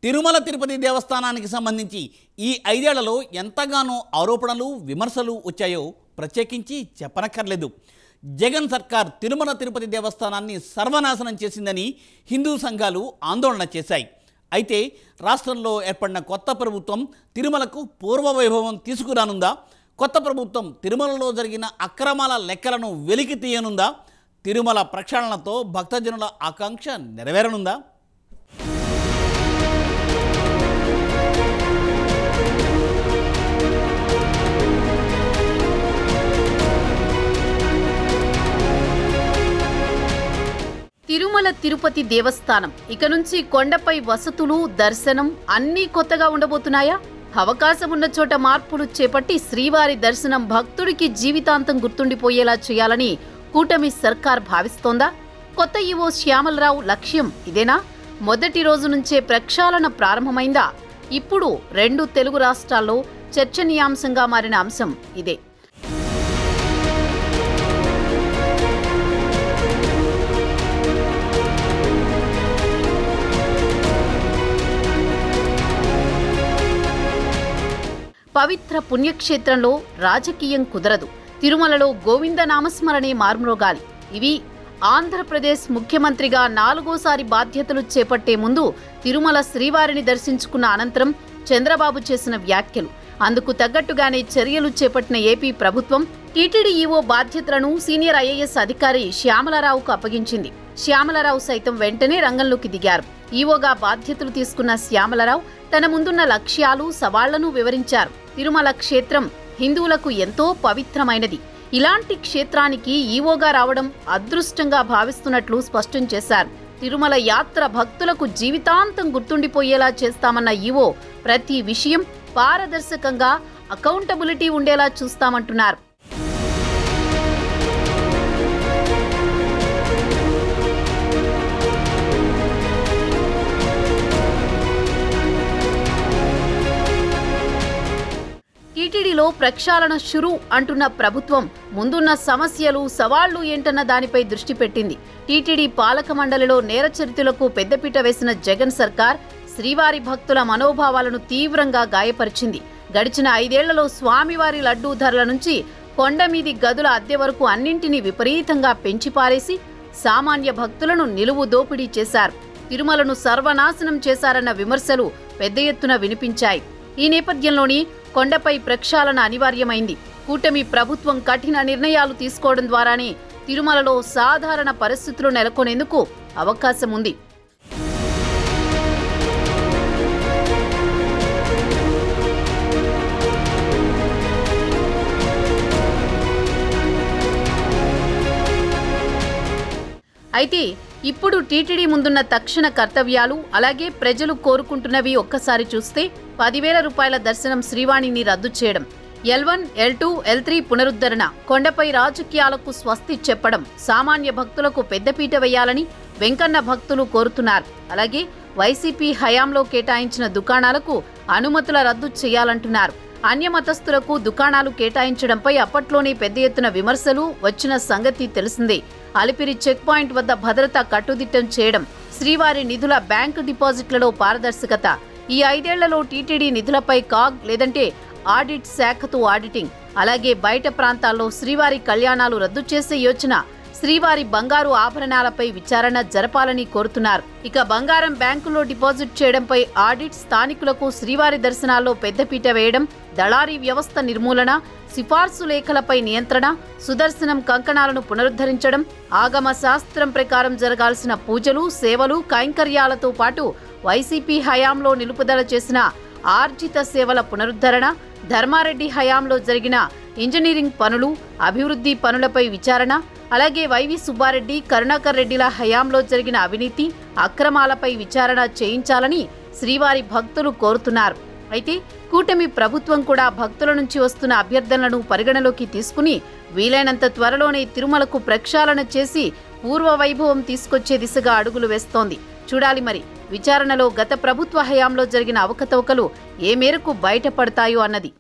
తిరుమల తిరుపతి దేవస్థానానికి సంబంధించి ఈ 5 ఏళ్లలో ఎంతగానో ఆరోపణలు విమర్శలు వచ్చాయో ప్రత్యేకించి చెప్పనక్కర్లేదు. జగన్ సర్కార్ తిరుమల తిరుపతి దేవస్థానాన్ని సర్వనాశనం చేసిందని హిందూ సంఘాలు ఆందోళన చేశాయి. అయితే రాష్ట్రంలో ఏర్పడిన కొత్త ప్రభుత్వం తిరుమలకు పూర్వ వైభవం తీసుకురానుందా? కొత్త ప్రభుత్వం తిరుమలలో జరిగిన అక్రమాల లెక్కలను వెలికి తీయనుందా? తిరుమల ప్రక్షాళనతో భక్తజనుల ఆకాంక్ష నెరవేరనుందా? తిరుమల తిరుపతి దేవస్థానం ఇక నుంచి కొండపై వసతులు, దర్శనం అన్నీ కొత్తగా ఉండబోతున్నాయా? అవకాశం ఉన్న చోట మార్పులు చేపట్టి శ్రీవారి దర్శనం భక్తుడికి జీవితాంతం గుర్తుండిపోయేలా చేయాలని కూటమి సర్కార్ భావిస్తోందా? కొత్త ఈవో శ్యామలరావు లక్ష్యం ఇదేనా? మొదటి రోజు నుంచే ప్రక్షాళన ప్రారంభమైందా? ఇప్పుడు 2 తెలుగు రాష్ట్రాల్లో చర్చనీయాంశంగా మారిన అంశం ఇదే. పవిత్ర పుణ్యక్షేత్రంలో రాజకీయం కుదరదు. తిరుమలలో గోవింద నామస్మరణే మార్మ్రోగాలి. ఇవి ఆంధ్రప్రదేశ్ ముఖ్యమంత్రిగా 4వసారి బాధ్యతలు చేపట్టే ముందు తిరుమల శ్రీవారిని దర్శించుకున్న అనంతరం చంద్రబాబు చేసిన వ్యాఖ్యలు. అందుకు తగ్గట్టుగానే చర్యలు చేపట్టిన ఏపీ ప్రభుత్వం టీటీడీ ఈవో బాధ్యతలను సీనియర్ ఐఏఎస్ అధికారి శ్యామలరావుకు అప్పగించింది. శ్యామలరావు సైతం వెంటనే రంగంలోకి దిగారు. ఈవోగా బాధ్యతలు తీసుకున్న శ్యామలరావు తన ముందున్న లక్ష్యాలు, సవాళ్లను వివరించారు. తిరుమల క్షేత్రం హిందువులకు ఎంతో పవిత్రమైనది. ఇలాంటి క్షేత్రానికి ఈవోగా రావడం అదృష్టంగా భావిస్తున్నట్లు స్పష్టం చేశారు. తిరుమల యాత్ర భక్తులకు జీవితాంతం గుర్తుండిపోయేలా చేస్తామన్న ఈవో ప్రతి విషయం పారదర్శకంగా, అకౌంటబిలిటీ ఉండేలా చూస్తామంటున్నారు. టీటీడీలో ప్రక్షాళన షురు అంటున్న ప్రభుత్వం ముందున్న సమస్యలు, సవాళ్లు ఏంటన్న దానిపై దృష్టి పెట్టింది. టీటీడీ పాలక మండలిలో నేర చరిత్రలకు పెద్దపీట వేసిన జగన్ సర్కార్ శ్రీవారి భక్తుల మనోభావాలను తీవ్రంగా గాయపరిచింది. గడిచిన 5 ఏళ్లలో స్వామివారి లడ్డూ ధరల నుంచి కొండమీది గదుల అద్దె వరకు అన్నింటినీ విపరీతంగా పెంచిపారేసి సామాన్య భక్తులను నిలువు దోపిడీ చేశారు. తిరుమలను సర్వనాశనం చేశారన్న విమర్శలు పెద్ద ఎత్తున వినిపించాయి. ఈ నేపథ్యంలోని కొండపై ప్రక్షాళన అనివార్యమైంది. కూటమి ప్రభుత్వం కఠిన నిర్ణయాలు తీసుకోవడం ద్వారానే తిరుమలలో సాధారణ పరిస్థితులు నెలకొనేందుకు అవకాశం ఉంది. అయితే ఇప్పుడు టీటీడీ ముందున్న తక్షణ కర్తవ్యాలు, అలాగే ప్రజలు కోరుకుంటున్నవి ఒక్కసారి చూస్తే 10,000 రూపాయల దర్శనం శ్రీవాణిని రద్దు చేయడం, L1, L2, L3 పునరుద్ధరణ, కొండపై రాజకీయాలకు స్వస్తి చెప్పడం, సామాన్య భక్తులకు పెద్దపీట వేయాలని వెంకన్న భక్తులు కోరుతున్నారు. అలాగే వైసీపీ హయాంలో కేటాయించిన దుకాణాలకు అనుమతుల రద్దు చేయాలంటున్నారు. అన్యమతస్థులకు దుకాణాలు కేటాయించడంపై అప్పట్లోనే పెద్ద ఎత్తున విమర్శలు వచ్చిన సంగతి తెలిసిందే. అలిపిరి చెక్ పాయింట్ వద్ద భద్రత కట్టుదిట్టం చేయడం, శ్రీవారి నిధుల బ్యాంకు డిపాజిట్లలో పారదర్శకత, ఈ 5 ఏళ్లలో టీటీడీ నిధులపై కాగ్ లేదంటే ఆడిట్ శాఖతో ఆడిటింగ్, అలాగే బయట ప్రాంతాల్లో శ్రీవారి కళ్యాణాలు రద్దు చేసే యోచన, శ్రీవారి బంగారు ఆభరణాలపై విచారణ జరపాలని కోరుతున్నారు. ఇక బంగారం బ్యాంకులో డిపాజిట్ చేయడంపై ఆడిట్, స్థానికులకు శ్రీవారి దర్శనాల్లో పెద్దపీట వేయడం, దళారీ వ్యవస్థ నిర్మూలన, సిఫార్సు లేఖలపై నియంత్రణ, సుదర్శనం కంకణాలను పునరుద్ధరించడం, ఆగమ శాస్త్రం ప్రకారం జరగాల్సిన పూజలు, సేవలు, కైంకర్యాలతో పాటు వైసీపీ హయాంలో నిలుపుదల చేసిన ఆర్జిత సేవల పునరుద్ధరణ, ధర్మారెడ్డి హయాంలో జరిగిన ఇంజనీరింగ్ పనులు, అభివృద్ధి పనులపై విచారణ, అలాగే వైవి సుబ్బారెడ్డి, కరుణాకర్ రెడ్డిల హయాంలో జరిగిన అవినీతి, అక్రమాలపై విచారణ చేయించాలని శ్రీవారి భక్తులు కోరుతున్నారు. అయితే కూటమి ప్రభుత్వం కూడా భక్తుల నుంచి వస్తున్న అభ్యర్థనలను పరిగణలోకి తీసుకుని వీలైనంత త్వరలోనే తిరుమలకు ప్రక్షాళన చేసి పూర్వ వైభవం తీసుకొచ్చే దిశగా అడుగులు వేస్తోంది. చూడాలి మరి విచారణలో గత ప్రభుత్వ హయాంలో జరిగిన అవకతవకలు ఏ మేరకు బయటపడతాయో అన్నది.